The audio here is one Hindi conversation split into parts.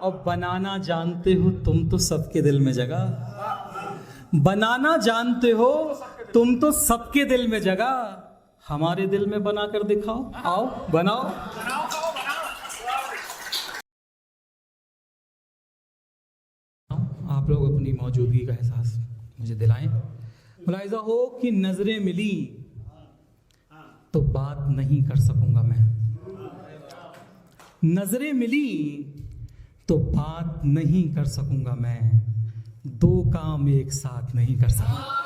और बनाना जानते हो तुम तो सबके दिल में जगह, बनाना जानते हो तुम तो सबके दिल में जगह, हमारे दिल में बना कर दिखाओ, आओ बनाओ। आप लोग अपनी मौजूदगी का एहसास मुझे दिलाएं। मुलाहिजा हो कि नजरें मिली तो बात नहीं कर सकूंगा मैं, नजरें मिली तो बात नहीं कर सकूंगा मैं, दो काम एक साथ नहीं कर सकूंगा।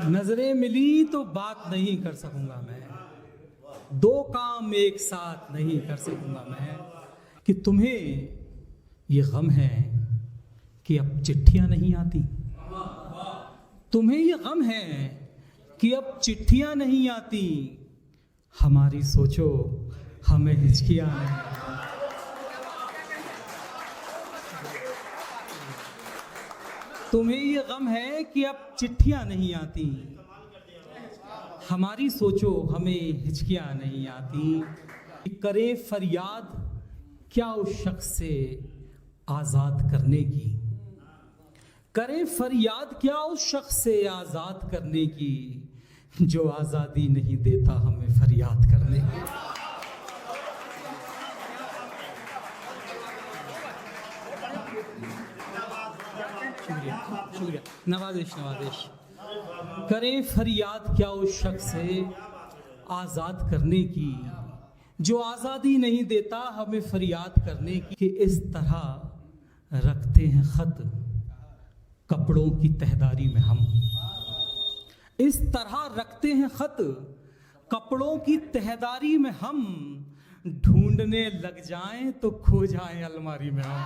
नजरें मिली तो बात नहीं कर सकूंगा मैं, दो काम एक साथ नहीं कर सकूंगा मैं। कि तुम्हें ये गम है कि अब चिट्ठियां नहीं आती, तुम्हें ये गम है कि अब चिट्ठियां नहीं आती, हमारी सोचो हमें हिचकियां नहीं। तुम्हें ये गम है कि अब चिट्ठियां नहीं आती, हमारी सोचो हमें हिचकियां नहीं आती। करें फरियाद क्या उस शख्स से आज़ाद करने की, करें फरियाद क्या उस शख्स से आज़ाद करने की, जो आज़ादी नहीं देता हमें फरियाद करने की। शुक्रिया शुक्रिया, नवाजिश नवाजिश। करें फरियाद क्या उस शख्स से आज़ाद करने की, जो आज़ादी नहीं देता हमें फरियाद करने की। कि इस तरह रखते हैं ख़त कपड़ों की तहदारी में हम, इस तरह रखते हैं ख़त कपड़ों की तहदारी में हम, ढूंढने लग जाएं तो खो जाएं अलमारी में हम।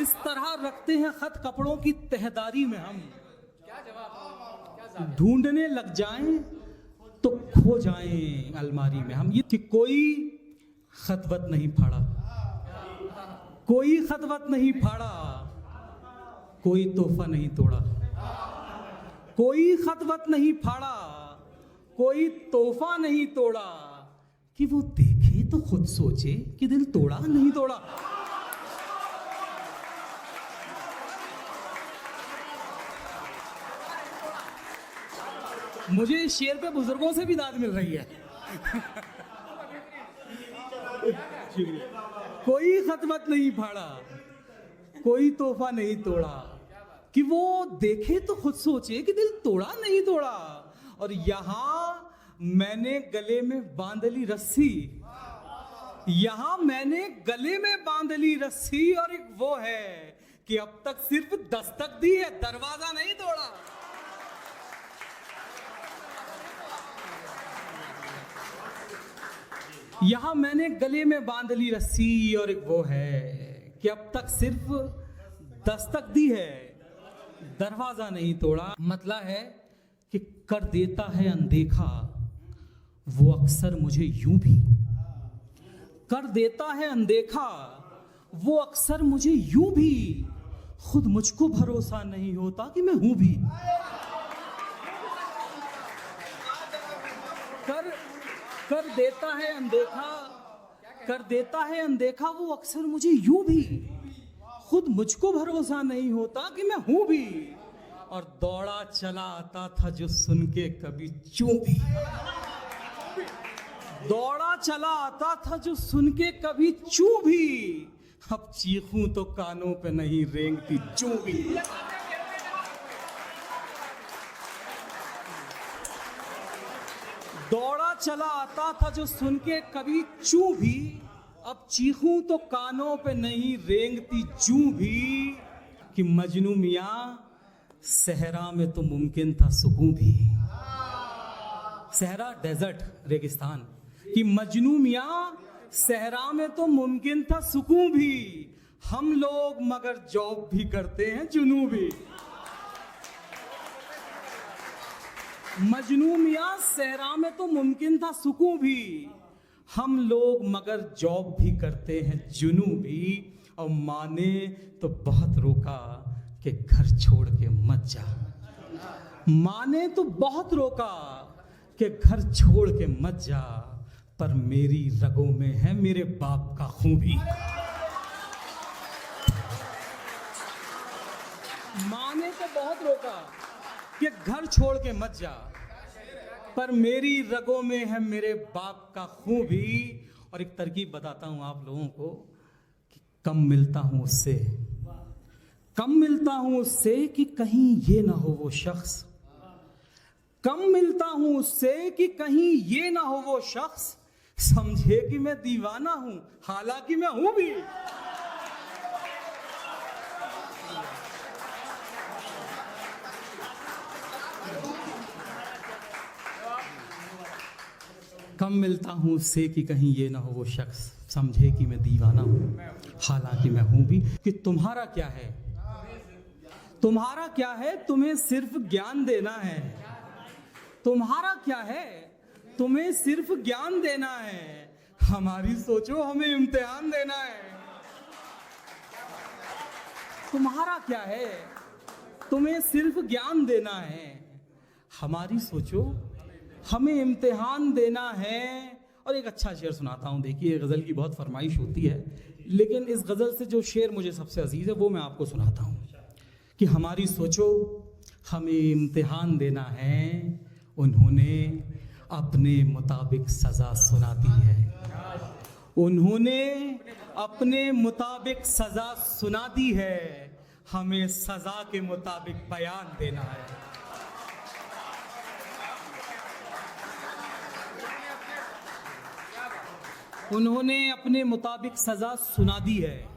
इस तरह रखते हैं ख़त कपड़ों की तहदारी में हम, ढूंढने लग जाएं तो खो जाएं अलमारी में हम। ये कि कोई खतवत नहीं फाड़ा, कोई खतवत नहीं फाड़ा, कोई तोहफा नहीं तोड़ा, कोई खतवत नहीं फाड़ा, कोई तोहफा नहीं तोड़ा। कि वो देखे तो खुद सोचे कि दिल तोड़ा नहीं तोड़ा। मुझे इस शेर पे बुजुर्गों से भी दाद मिल रही है। कोई खतवत नहीं फाड़ा, कोई तोहफा नहीं तोड़ा। कि वो देखे तो खुद सोचे कि दिल तोड़ा नहीं तोड़ा। और यहां मैंने गले में बांध ली रस्सी, यहां मैंने गले में बांध ली रस्सी। और एक वो है कि अब तक सिर्फ दस्तक दी है, दरवाजा नहीं तोड़ा। यहां मैंने गले में बांध ली रस्सी। और एक वो है कि अब तक सिर्फ दस्तक दी है, दरवाजा नहीं तोड़ा। मतलब है कि कर देता है अनदेखा वो अक्सर मुझे यूं भी, कर देता है अनदेखा वो अक्सर मुझे यूं भी, खुद मुझको भरोसा नहीं होता कि मैं हूं भी। कर देता है अनदेखा, कर देता है अनदेखा वो अक्सर मुझे यूं भी, खुद मुझको भरोसा नहीं होता कि मैं हूं भी। और दौड़ा चला आता था जो सुन के कभी चूं भी, दौड़ा चला आता था जो सुन के कभी चूं भी, अब चीखूं तो कानों पे नहीं रेंगती चूं भी। दौड़ा चला आता था जो सुन के कभी चूं भी, अब चीखूं तो कानों पे नहीं रेंगती चूं भी। कि मजनू मियां सहरा में तो मुमकिन था सुकून भी, सहरा डेजर्ट रेगिस्तान। कि मजनू मियां सहरा में तो मुमकिन था सुकून भी, हम लोग मगर जॉब भी करते हैं जुनू भी। मजनू मियां सहरा में तो मुमकिन था सुकून भी, हम लोग मगर जॉब भी करते हैं जुनू भी। और माँ ने तो बहुत रोका कि घर छोड़ के मत जा। माँ ने तो बहुत रोका कि घर छोड़ के मत जा, पर मेरी रगों में है मेरे बाप का खून भी। माँ ने तो बहुत रोका कि घर छोड़ के मत जा, पर मेरी रगों में है मेरे बाप का खून भी। और एक तरकीब बताता हूं आप लोगों को कि कम मिलता हूं उससे, कम मिलता हूं उससे कि कहीं ये ना हो वो शख्स, कम मिलता हूं उससे कि कहीं ये ना हो वो शख्स समझे कि मैं दीवाना हूं, हालांकि मैं हूं भी। कम मिलता हूं उससे कि कहीं ये ना हो वो शख्स समझे कि मैं दीवाना हूं, हालांकि मैं हूं भी। कि तुम्हारा क्या है, तुम्हारा क्या है, तुम्हें सिर्फ ज्ञान देना है। तुम्हारा क्या है, तुम्हें सिर्फ ज्ञान देना है। हमारी सोचो, हमें इम्तिहान देना है। तुम्हारा क्या है, तुम्हें सिर्फ ज्ञान देना है। हमारी सोचो, हमें इम्तिहान देना है। और एक अच्छा शेर सुनाता हूँ। देखिए, गज़ल की बहुत फरमाइश होती है, लेकिन इस गज़ल से जो शेर मुझे सबसे अजीज़ है वो मैं आपको सुनाता हूँ। कि हमारी सोचो, हमें इम्तिहान देना है। उन्होंने अपने मुताबिक सज़ा सुना दी है। उन्होंने अपने मुताबिक सज़ा सुना दी है। हमें सज़ा के मुताबिक बयान देना है। उन्होंने अपने मुताबिक सज़ा सुना दी है,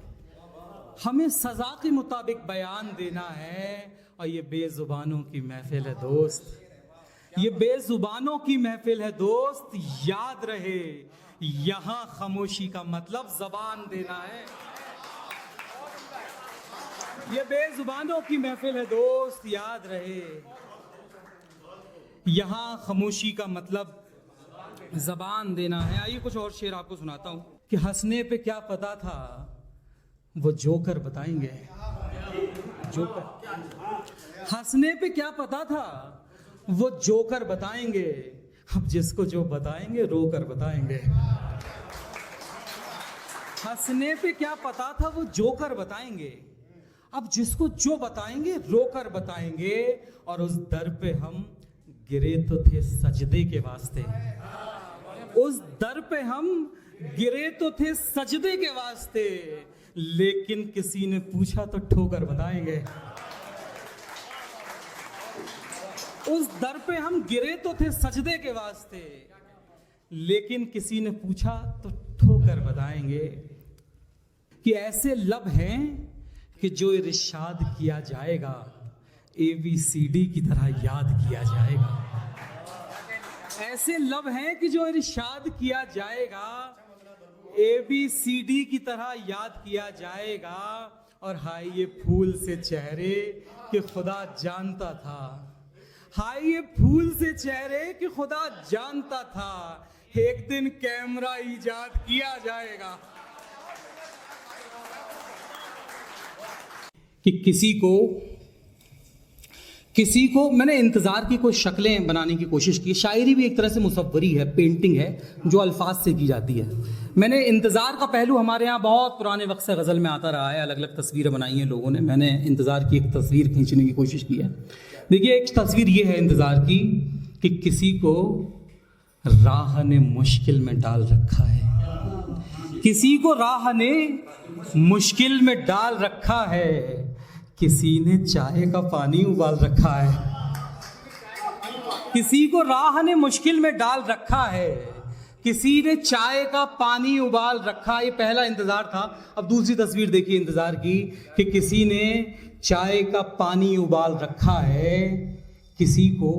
हमें सज़ा के मुताबिक बयान देना है। और ये बेज़ुबानों की महफिल है दोस्त, ये बेज़ुबानों की महफिल है दोस्त। याद रहे, यहाँ खामोशी का मतलब ज़बान देना है। ये बेज़ुबानों की महफिल है दोस्त, याद रहे, यहाँ खामोशी का मतलब ज़बान देना है। आइए कुछ और शेर आपको सुनाता हूँ। कि हंसने पे क्या पता था वो जोकर बताएंगे। जोकर, हंसने पे क्या पता था वो जोकर बताएंगे। अब जिसको जो बताएंगे रो कर बताएंगे। हंसने पे क्या पता था वो जोकर बताएंगे। अब जिसको जो बताएंगे रो कर बताएंगे। और उस दर पे हम गिरे तो थे सजदे के वास्ते। उस दर पे हम गिरे तो थे सजदे के वास्ते, लेकिन किसी ने पूछा तो ठोकर बताएंगे। उस दर पे हम गिरे तो थे सजदे के वास्ते, लेकिन किसी ने पूछा तो ठोकर बताएंगे। कि ऐसे लब हैं कि जो इरशाद किया जाएगा ABCD की तरह याद किया जाएगा। ऐसे लब हैं कि जो इरशाद किया जाएगा ABCD की तरह याद किया जाएगा। और हाय ये फूल से चेहरे कि खुदा जानता था। हाय ये फूल से चेहरे कि खुदा जानता था। एक दिन कैमरा इजाद किया जाएगा। कि किसी को मैंने इंतज़ार की कोई शक्लें बनाने की कोशिश की। शायरी भी एक तरह से मुसव्वरी है, पेंटिंग है जो अल्फाज से की जाती है। मैंने इंतज़ार का पहलू हमारे यहाँ बहुत पुराने वक्त से गज़ल में आता रहा है। अलग अलग तस्वीरें बनाई हैं लोगों ने। मैंने इंतज़ार की एक तस्वीर खींचने की कोशिश की है। देखिए, एक तस्वीर ये है इंतज़ार की कि किसी को राह ने मुश्किल में डाल रखा है। किसी को राह ने मुश्किल में डाल रखा है। किसी ने चाय का पानी उबाल रखा है। किसी को राह ने मुश्किल में डाल रखा है। किसी ने चाय का पानी उबाल रखा। ये पहला इंतजार था। अब दूसरी तस्वीर देखिए इंतजार की कि किसी ने चाय का पानी उबाल रखा है। किसी को,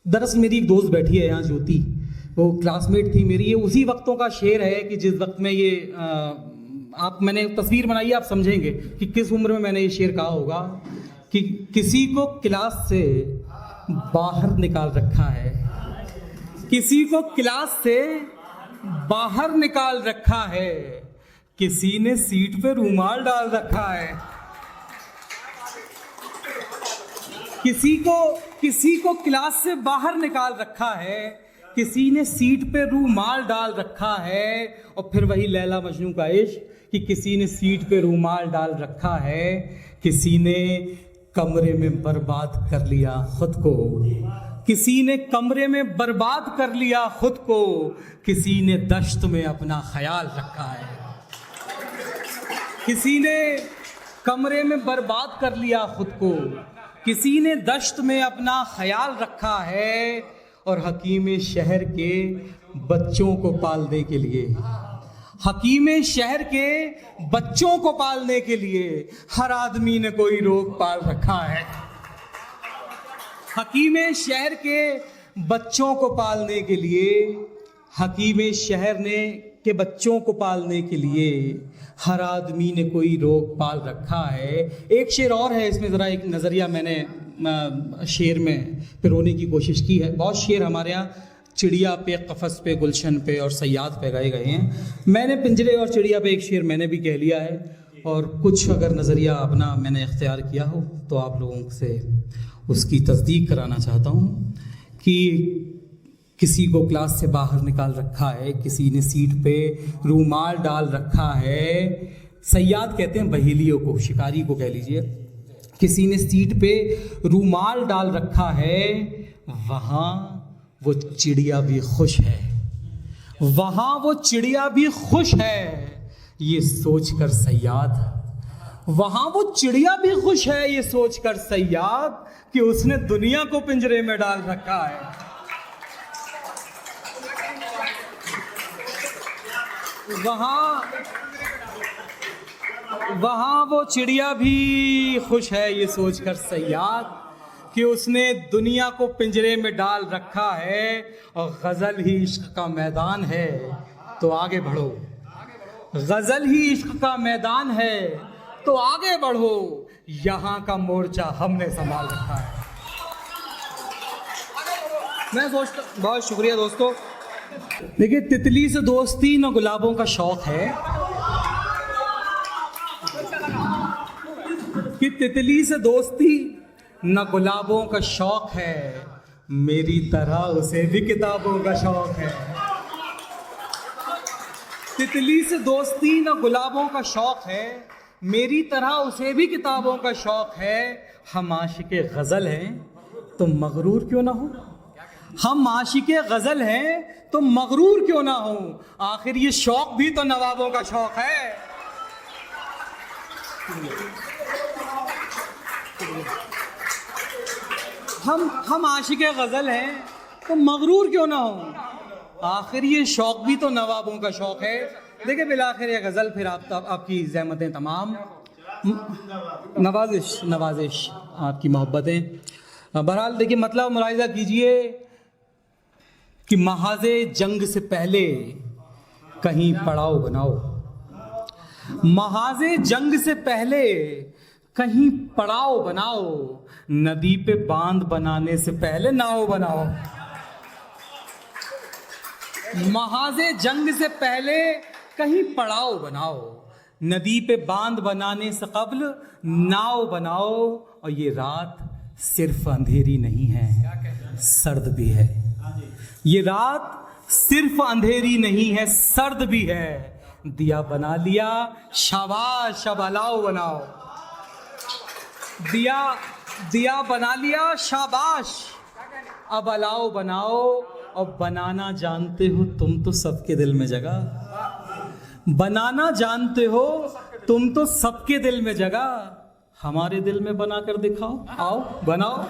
दरअसल मेरी एक दोस्त बैठी है यहाँ, ज्योति, वो क्लासमेट थी मेरी। ये उसी वक्तों का शेर है कि जिस वक्त में ये आप, मैंने तस्वीर बनाई है, आप समझेंगे कि किस उम्र में मैंने ये शेर कहा होगा। कि किसी को क्लास से बाहर निकाल रखा है। किसी को क्लास से बाहर निकाल रखा है। किसी ने सीट पे रूमाल डाल रखा है। किसी को क्लास से बाहर निकाल रखा है, किसी ने सीट पे रूमाल डाल रखा है। और फिर वही लैला मजनू का इश्क कि किसी ने सीट पे रूमाल डाल रखा है, किसी ने कमरे में बर्बाद कर लिया खुद को, किसी ने कमरे में बर्बाद कर लिया खुद को, किसी ने दश्त में अपना ख्याल रखा है। किसी ने कमरे में बर्बाद कर लिया खुद को, किसी ने दश्त में अपना ख्याल रखा है। और हकीम शहर के बच्चों को पालने के लिए, हकीम शहर के बच्चों को पालने के लिए हर आदमी ने कोई रोग पाल रखा है। हकीम शहर के बच्चों को पालने के लिए, हकीम शहर के बच्चों को पालने के लिए हर आदमी ने कोई रोग पाल रखा है। एक शेर और है इसमें, ज़रा एक नज़रिया मैंने शेर में पिरोने की कोशिश की है। बहुत शेर हमारे यहाँ चिड़िया पे, कफस पे, गुलशन पे और सयाद पे गाए गए हैं। मैंने पिंजरे और चिड़िया पे एक शेर मैंने भी कह लिया है, और कुछ अगर नज़रिया अपना मैंने इख्तियार किया हो तो आप लोगों से उसकी तस्दीक कराना चाहता हूँ कि किसी को क्लास से बाहर निकाल रखा है, किसी ने सीट पे रूमाल डाल रखा है। सयाद कहते हैं बहेलियों को, शिकारी को कह लीजिए। किसी ने सीट पे रूमाल डाल रखा है, वहाँ वो चिड़िया भी खुश है, वहाँ वो चिड़िया भी खुश है ये सोचकर सयाद, वहाँ वो चिड़िया भी खुश है ये सोचकर सयाद कि उसने दुनिया को पिंजरे में डाल रखा है। वहाँ वो चिड़िया भी खुश है ये सोचकर सयाद कि उसने दुनिया को पिंजरे में डाल रखा है। और गज़ल ही इश्क का मैदान है तो आगे बढ़ो, गज़ल ही इश्क का मैदान है तो आगे बढ़ो, यहाँ का मोर्चा हमने संभाल रखा है। मैं सोचता, बहुत शुक्रिया दोस्तों। देखिए, तितली से दोस्ती न गुलाबों का शौक है, कि तितली से दोस्ती न गुलाबों का शौक है, मेरी तरह उसे भी किताबों का शौक है। तितली से दोस्ती न गुलाबों का शौक है, मेरी तरह उसे भी किताबों का शौक है। हम आशिक़े गज़ल हैं तो मगरूर क्यों ना हो, हम आशिक़े गज़ल हैं तो मगरूर क्यों ना हो, आखिर ये शौक भी तो नवाबों का शौक है। हम आशिक़े गज़ल हैं तो मगरूर क्यों ना हो, आखिर ये शौक भी तो नवाबों का शौक है। देखिए, बिलाखिर ये गज़ल फिर आपकी ज़हमतें तमाम, नवाजिश आपकी मोहब्बतें। बहरहाल देखिए, मतलब मुलाहिज़ा कीजिए कि महाज़े जंग से पहले कहीं पड़ाव बनाओ, महाज़े जंग से पहले कहीं पड़ाव बनाओ, नदी पे बांध बनाने से पहले नाव बनाओ। महाज़े जंग से पहले कहीं पड़ाव बनाओ, नदी पे बांध बनाने से कब्ल नाव बनाओ। और ये रात सिर्फ अंधेरी नहीं है, सर्द भी है। ये रात सिर्फ अंधेरी नहीं है, सर्द भी है। दिया बना लिया, शाबाश, अब अलाव बनाओ। दिया बना लिया, शाबाश, अब अलाव बनाओ। और बनाना जानते हो तुम तो सबके दिल में जगह, बनाना जानते हो तुम तो सबके दिल में जगह, हमारे दिल में बना कर दिखाओ, आओ बनाओ।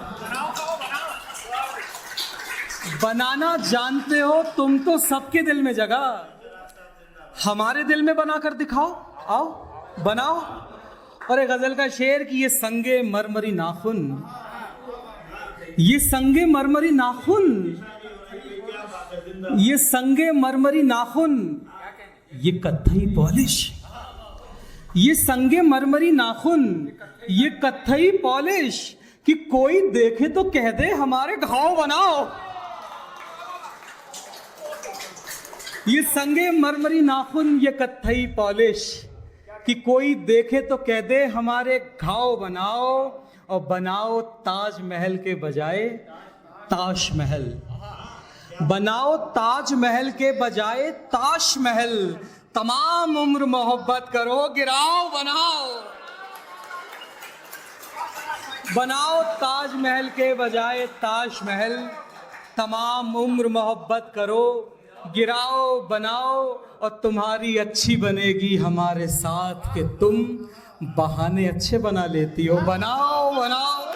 बनाना जानते हो तुम तो सबके दिल में जगह, हमारे दिल में बना कर दिखाओ, आओ बनाओ। और एक गजल का शेर कि ये संगे मरमरी नाखून, ये संगे मरमरी नाखून, ये संगे मरमरी नाखून, ये कत्थई पॉलिश, ये संगे मरमरी नाखून, ये कत्थई पॉलिश, कि कोई देखे तो कह दे हमारे घाव बनाओ। ये संगे मरमरी नाखून, ये कत्थई पॉलिश, कि कोई देखे तो कह दे हमारे घाव बनाओ, और बनाओ ताजमहल के बजाय ताजमहल। बनाओ ताजमहल के बजाय ताजमहल। तमाम उम्र मोहब्बत करो, गिराओ बनाओ। बनाओ ताजमहल के बजाय ताजमहल। तमाम उम्र मोहब्बत करो, गिराओ बनाओ। और तुम्हारी अच्छी बनेगी हमारे साथ कि तुम बहाने अच्छे बना लेती हो। बनाओ बनाओ।